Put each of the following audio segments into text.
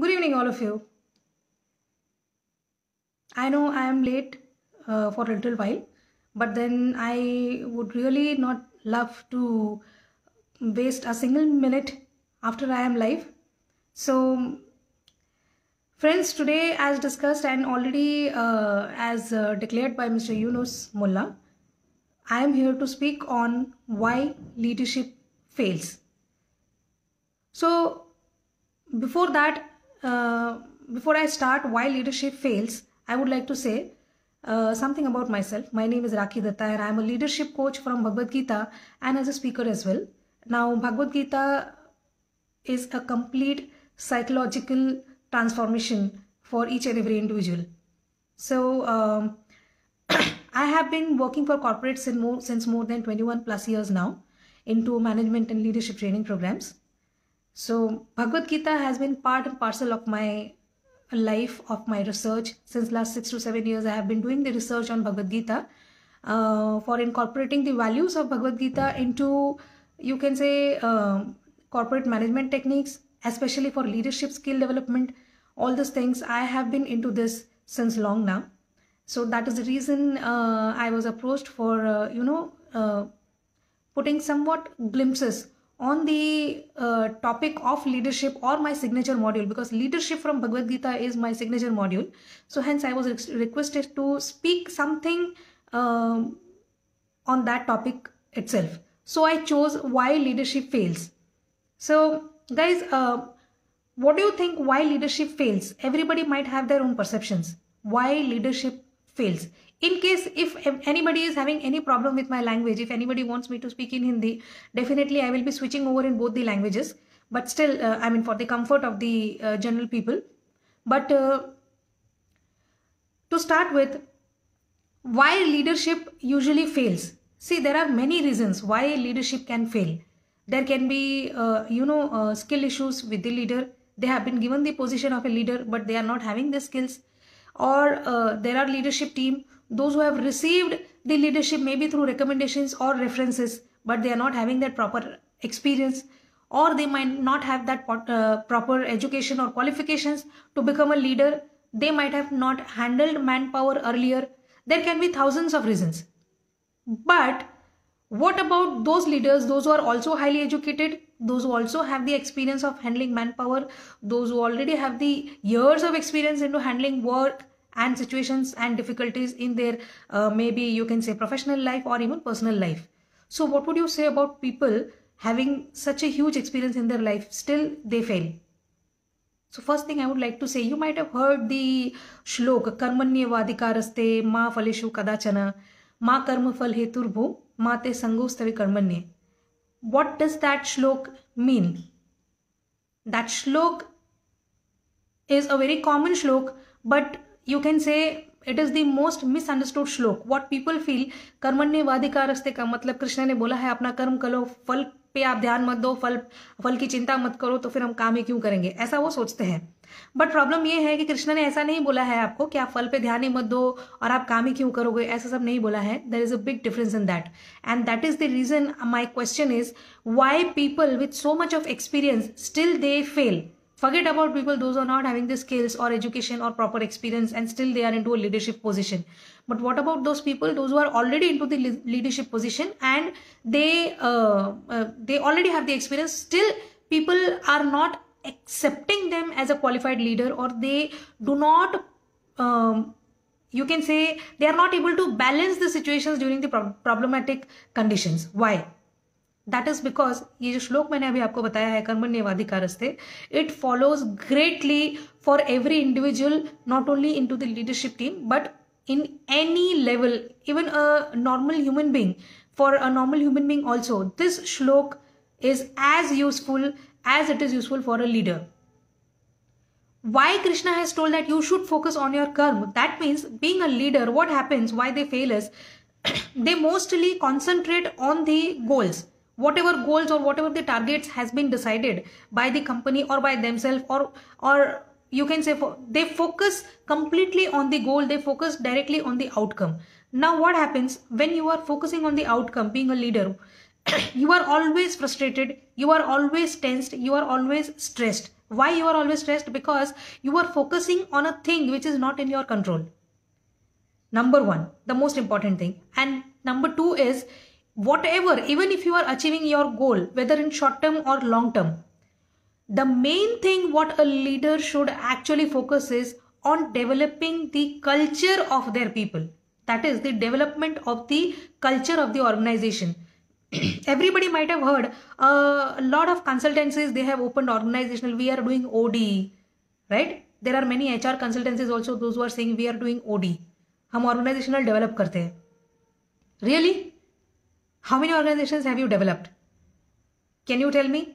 Good evening, all of you. I know I am late for a little while, but then I would really not love to waste a single minute after I am live. So, friends, today, as discussed and already as declared by Mr. Yunus Mullah, I am here to speak on why leadership fails. So, before that, uh, before I start why leadership fails, I would like to say something about myself. My name is Rakhi Datta and I am a leadership coach from Bhagavad Gita and as a speaker as well. Now, Bhagavad Gita is a complete psychological transformation for each and every individual. So, I have been working for corporates since more than 21 plus years now into management and leadership training programs. So Bhagavad Gita has been part and parcel of my life, of my research. Since last 6 to 7 years, I have been doing the research on Bhagavad Gita for incorporating the values of Bhagavad Gita into, you can say, corporate management techniques, especially for leadership skill development. All these things, I have been into this since long now. So that is the reason I was approached for, putting somewhat glimpses on the topic of leadership or my signature module, because leadership from Bhagavad Gita is my signature module. So hence I was requested to speak something on that topic itself. So I chose why leadership fails. So guys, what do you think why leadership fails? Everybody might have their own perceptions. Why leadership fails? In case if anybody is having any problem with my language, if anybody wants me to speak in Hindi, definitely I will be switching over in both the languages. But still, I mean, for the comfort of the general people. But to start with, why leadership usually fails? See, there are many reasons why leadership can fail. There can be, skill issues with the leader. They have been given the position of a leader, but they are not having the skills. Or there are leadership team, those who have received the leadership maybe through recommendations or references, but they are not having that proper experience, or they might not have that proper education or qualifications to become a leader. They might have not handled manpower earlier. There can be thousands of reasons. But what about those leaders, those who are also highly educated, those who also have the experience of handling manpower, those who already have the years of experience into handling work and situations and difficulties in their maybe you can say professional life or even personal life? So what would you say about people having such a huge experience in their life, still they fail? So first thing I would like to say, you might have heard the shlok karmanyevadikaraste ma phaleshu kadachana ma karma phal heturbu mate sangostavi karmanye. What does that shlok mean? That shlok is a very common shlok, but you can say it is the most misunderstood shlok. What people feel, कर्मण्य वाधिकारस्ते का मतलब कृष्ण ने बोला है अपना कर्म करो, फल पे आप ध्यान मत दो, फल की चिंता मत करो, तो फिर हम काम ही क्यों करेंगे, ऐसा वो सोचते हैं. बट प्रॉब्लम ये है कि कृष्ण ने ऐसा नहीं बोला है आपको कि आप फल पे ध्यान ही मत दो और आप काम ही क्यों करोगे, ऐसा सब नहीं बोला है. There is a big difference in that, and that is the reason my question is why people with so much of experience still they fail. Forget about people those who are not having the skills or education or proper experience and still they are into a leadership position. But what about those people, those who are already into the leadership position and they already have the experience, still people are not accepting them as a qualified leader, or they do not you can say they are not able to balance the situations during the problematic conditions. Why? That is because ये जो श्लोक मैंने अभी आपको बताया है कर्मण्येवाधिकारस्ते, it follows greatly for every individual, not only in to the leadership team but in any level, even a normal human being. For a normal human being also, this shlok is as useful as it is useful for a leader. Why Krishna has told that you should focus on your karma? That means being a leader, what happens, why they fail is they mostly concentrate on the goals, whatever goals or whatever the targets has been decided by the company or by themselves, or you can say they focus completely on the goal, they focus directly on the outcome. Now what happens when you are focusing on the outcome, being a leader, You are always frustrated, you are always tensed, you are always stressed. Why you are always stressed? Because you are focusing on a thing which is not in your control. Number one, the most important thing. And number two is, whatever, even if you are achieving your goal, whether in short term or long term, the main thing what a leader should actually focus is on developing the culture of their people. That is the development of the culture of the organization. Everybody might have heard a lot of consultancies, they have opened organizational, we are doing OD, right? There are many HR consultancies also, those who are saying we are doing OD. हम organizational develop करते हैं. Really? How many organizations have you developed? Can you tell me?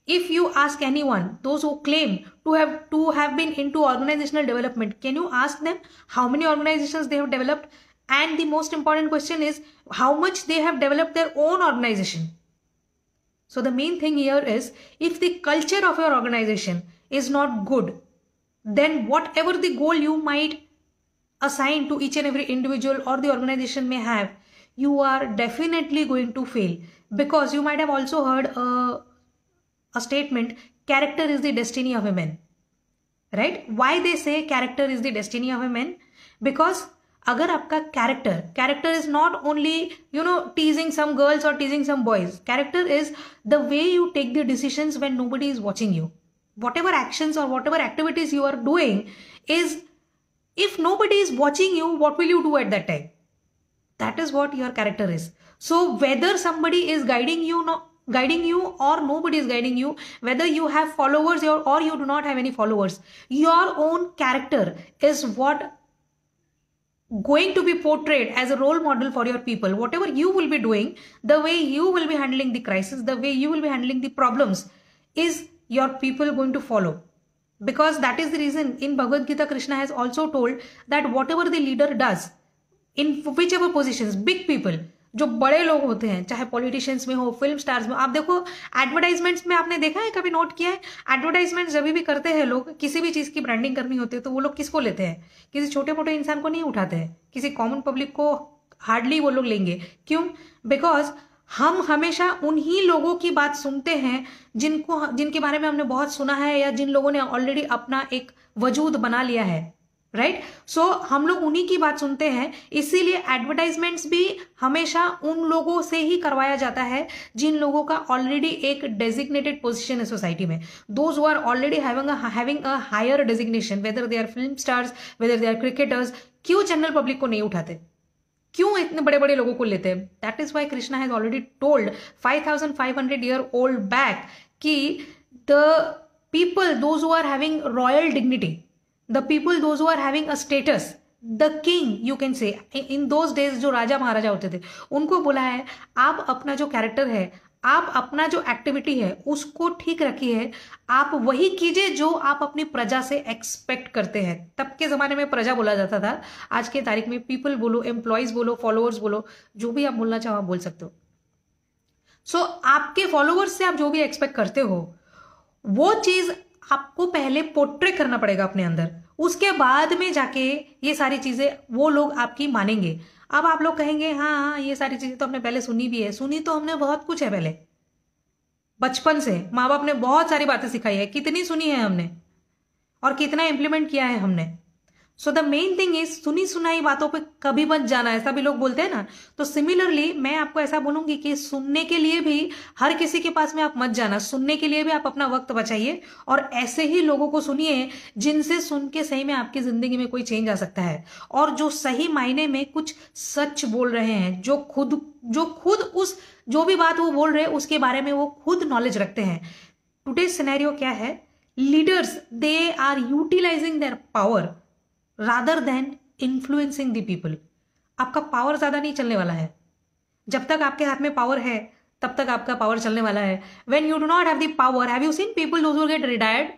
If you ask anyone, those who claim to have been into organizational development, can you ask them how many organizations they have developed? And the most important question is how much they have developed their own organization. So the main thing here is, if the culture of your organization is not good, then whatever the goal you might assign to each and every individual or the organization may have, you are definitely going to fail. Because you might have also heard a statement, character is the destiny of a man, right? Why they say character is the destiny of a man? Because अगर आपका character is not only, teasing some girls or teasing some boys. Character is the way you take the decisions when nobody is watching you. Whatever actions or whatever activities you are doing is, if nobody is watching you, what will you do at that time? That is what your character is. So whether somebody is guiding you or nobody is guiding you, whether you have followers or you do not have any followers, your own character is what going to be portrayed as a role model for your people. Whatever you will be doing, the way you will be handling the crisis, the way you will be handling the problems, is your people going to follow. Because that is the reason in Bhagavad Gita, Krishna has also told that whatever the leader does, in whichever positions, big people, जो बड़े लोग होते हैं, चाहे politicians में हो, film stars में, आप देखो एडवर्टाइजमेंट्स में, आपने देखा है, कभी नोट किया है, एडवर्टाइजमेंट्स जब भी करते हैं लोग, किसी भी चीज की ब्रांडिंग करनी होती है, तो वो लोग किसको लेते हैं? किसी छोटे मोटे इंसान को नहीं उठाते हैं, किसी कॉमन पब्लिक को हार्डली वो लोग लेंगे. क्यों? बिकॉज हम हमेशा उन्हीं लोगों की बात सुनते हैं जिनके बारे में हमने बहुत सुना है, या जिन लोगों ने ऑलरेडी अपना एक वजूद बना लिया है, राइट? सो हम लोग उन्हीं की बात सुनते हैं. इसीलिए एडवर्टाइजमेंट्स भी हमेशा उन लोगों से ही करवाया जाता है जिन लोगों का ऑलरेडी एक डेजिग्नेटेड पोजीशन है सोसाइटी में. Those who are already having a higher designation, whether they are film stars, whether they are cricketers. क्यों जनरल पब्लिक को नहीं उठाते? क्यों इतने बड़े बड़े लोगों को लेते हैं? That is why Krishna has already told 5500 year old back कि the people those who are having royal dignity, the people those who are having a status, the king you can say, in those days जो राजा महाराजा होते थे, उनको बोला है आप अपना जो कैरेक्टर है, आप अपना जो एक्टिविटी है उसको ठीक रखिए, आप वही कीजिए जो आप अपनी प्रजा से एक्सपेक्ट करते हैं. तब के जमाने में प्रजा बोला जाता था, आज के तारीख में पीपल बोलो, एम्प्लॉयज बोलो, फॉलोअर्स बोलो, जो भी आप बोलना चाहो आप बोल सकते हो. सो आपके फॉलोअर्स से आप जो भी एक्सपेक्ट करते हो, वो चीज आपको पहले पोर्ट्रे करना पड़ेगा अपने अंदर. उसके बाद में जाके ये सारी चीजें वो लोग आपकी मानेंगे. अब आप लोग कहेंगे हाँ ये सारी चीजें तो हमने पहले सुनी भी है. सुनी तो हमने बहुत कुछ है, पहले बचपन से माँ बाप ने बहुत सारी बातें सिखाई है, कितनी सुनी है हमने और कितना इंप्लीमेंट किया है हमने. So the main thing is, सुनी सुनाई बातों पे कभी मत जाना, ऐसा भी लोग बोलते हैं ना. तो सिमिलरली मैं आपको ऐसा बोलूंगी कि सुनने के लिए भी हर किसी के पास में आप मत जाना. सुनने के लिए भी आप अपना वक्त बचाइए और ऐसे ही लोगों को सुनिए जिनसे सुन के सही में आपकी जिंदगी में कोई चेंज आ सकता है, और जो सही मायने में कुछ सच बोल रहे हैं, जो खुद उस जो भी बात वो बोल रहे हैं उसके बारे में वो खुद नॉलेज रखते हैं. टुडे सिनेरियो क्या है? Leaders they are utilising their power rather than influencing the people. आपका पावर ज्यादा नहीं चलने वाला है. जब तक आपके हाथ में पावर है तब तक आपका पावर चलने वाला है. When you do not have the power, have you seen people those who get retired?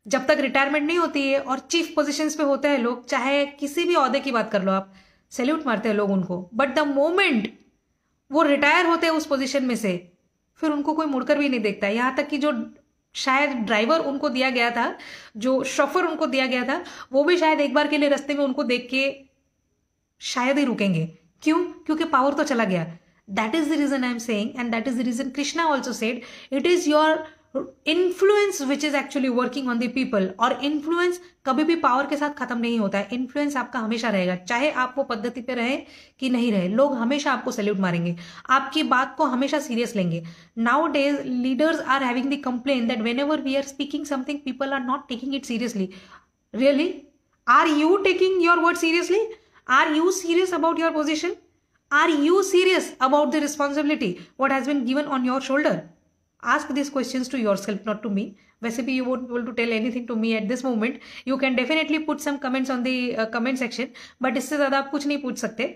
जब तक रिटायरमेंट नहीं होती है और चीफ पोजीशंस पे होते हैं लोग, चाहे किसी भी ओहदे की बात कर लो आप, सैल्यूट मारते हैं लोग उनको. बट द मोमेंट वो रिटायर होते हैं उस पोजीशन में से, फिर उनको कोई मुड़कर भी नहीं देखता. यहां तक कि जो शायद ड्राइवर उनको दिया गया था, जो शॉफर उनको दिया गया था, वो भी शायद एक बार के लिए रास्ते में उनको देख के शायद ही रुकेंगे. क्यों? क्योंकि पावर तो चला गया. That is the reason I am saying, and that is the reason Krishna also said, it is your influence which is actually working on the people. और influence कभी भी power के साथ खत्म नहीं होता है. influence आपका हमेशा रहेगा, चाहे आप वो पद्धति पे रहे कि नहीं रहे. लोग हमेशा आपको सैल्यूट मारेंगे, आपकी बात को हमेशा सीरियस लेंगे. Nowadays leaders are having the complaint that whenever we are speaking something, people are not taking it seriously. Really? Are you taking your word seriously? Are you serious about your position? Are you serious about the responsibility what has been given on your shoulder? Ask these questions to yourself, not to me. वैसे भी you won't be able to tell anything to me at this moment. You can definitely put some comments on the comment section, but इससे ज़्यादा आप कुछ नहीं पूछ सकते.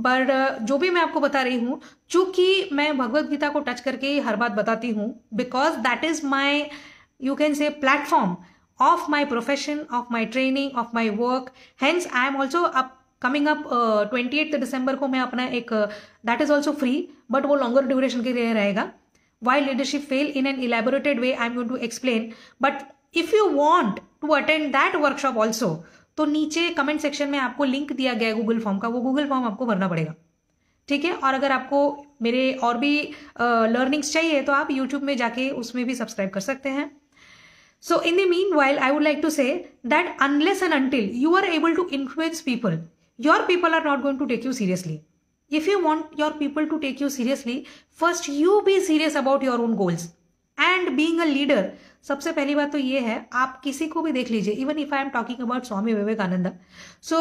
But जो भी मैं आपको बता रही हूँ, चूँकि मैं भगवत गीता को टच करके हर बात बताती हूँ, because that is my, you can say, platform of my profession, of my training, of my work. Hence, I am also coming up 28th December को मैं अपना एक that is also free, but वो longer duration के लिए रहेगा. Why leadership fail in an elaborated way, I'm going to explain. But if you want to attend that workshop also, तो नीचे कमेंट सेक्शन में आपको लिंक दिया गया है गूगल फॉर्म का, वो गूगल फॉर्म आपको भरना पड़ेगा, ठीक है. और अगर आपको मेरे और भी लर्निंग्स चाहिए तो आप यूट्यूब में जाके उसमें भी सब्सक्राइब कर सकते हैं. So in the meanwhile, I would like to say that unless and until you are able to influence people, your people are not going to take you seriously. If you want your people to take you seriously, first you be serious about your own goals. And being a leader, सबसे पहली बात तो ये है, आप किसी को भी देख लीजिए, even if I am talking about Swami Vivekananda, so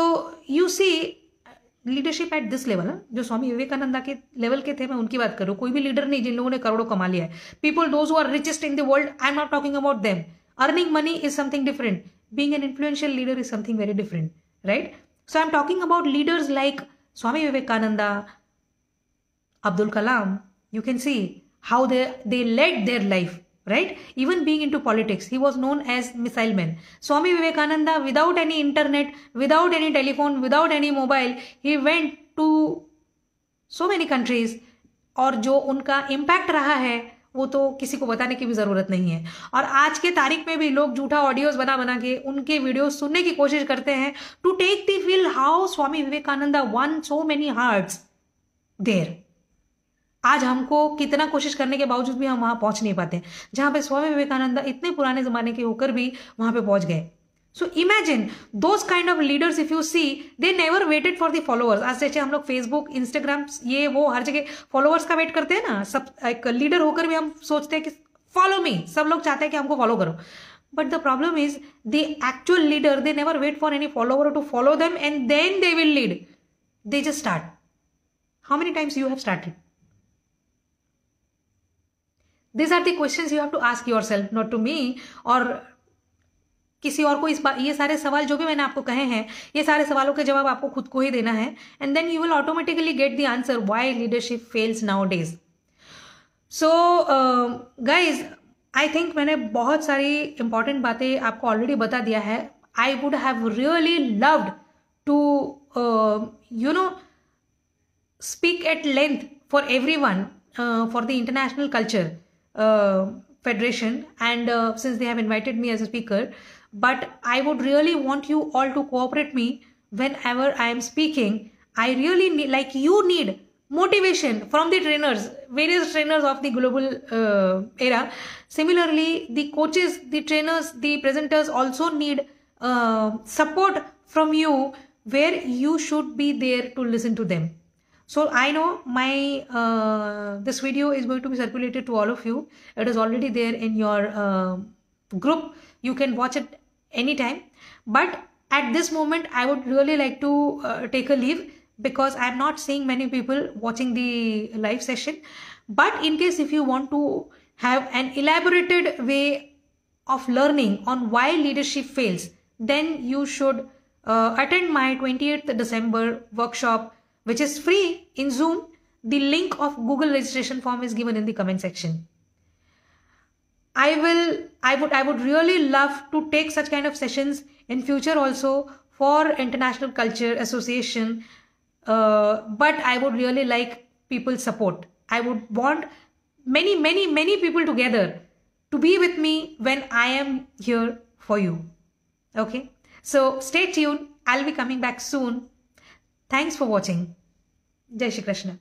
you see leadership at this level, जो स्वामी विवेकानंदा के लेवल के थे, मैं उनकी बात करूँ. कोई भी लीडर नहीं जिन लोगों ने करोड़ों कमा लिया है. People those who are richest in the world, I am not talking about them. Earning money is something different, being an influential leader is something very different, right. So I am talking about leaders like Swami Vivekananda, Abdul Kalam. You can see how they led their life, right? Even being into politics, he was known as missile man. Swami Vivekananda, without any internet, without any telephone, without any mobile, he went to so many countries. और जो उनका impact रहा है वो तो किसी को बताने की भी ज़रूरत नहीं है. और आज के तारीख में भी लोग झूठा ऑडियोज बना बना के उनके वीडियोस सुनने की कोशिश करते हैं to take the feel how Swami Vivekananda won so many hearts there. आज हमको कितना कोशिश करने के बावजूद भी हम वहां पहुंच नहीं पाते, जहां पे स्वामी विवेकानंदा इतने पुराने जमाने के होकर भी वहां पे पहुंच गए. So imagine those kind of leaders, if you see, they never waited for the followers. आज जैसे हम लोग फेसबुक, इंस्टाग्राम, ये वो हर जगह फॉलोअर्स का वेट करते हैं ना. सब एक लीडर होकर भी हम सोचते हैं कि फॉलो मी, सब लोग चाहते हैं कि हमको फॉलो करो. But the problem is the actual leader, they never wait for any follower to follow them and then they will lead. They just start. How many times you have started? These are the questions you have to ask yourself, not to me or किसी और को. इस बार ये सारे सवाल जो भी मैंने आपको कहे हैं, ये सारे सवालों के जवाब आपको खुद को ही देना है. And then you will automatically get the answer why leadership fails nowadays. So guys, I think मैंने बहुत सारी इंपॉर्टेंट बातें आपको ऑलरेडी बता दिया है. I would have really loved to you know speak at length for everyone for the International Culture Federation, and since they have invited me as a speaker, but I would really want you all to cooperate me whenever I am speaking. I really need, like you need motivation from the trainers, various trainers of the global era. Similarly, the coaches, the trainers, the presenters also need support from you, where you should be there to listen to them. So I know my this video is going to be circulated to all of you. It is already there in your group. You can watch it anytime. But at this moment, I would really like to take a leave, because I am not seeing many people watching the live session. But in case if you want to have an elaborated way of learning on why leadership fails, then you should attend my 28th December workshop, which is free in Zoom. The link of Google registration form is given in the comment section. I would really love to take such kind of sessions in future also for International Culture Association. But I would really like people's support. I would want many people together to be with me when I am here for you. Okay. So stay tuned. I'll be coming back soon. Thanks for watching. Jai Shri Krishna.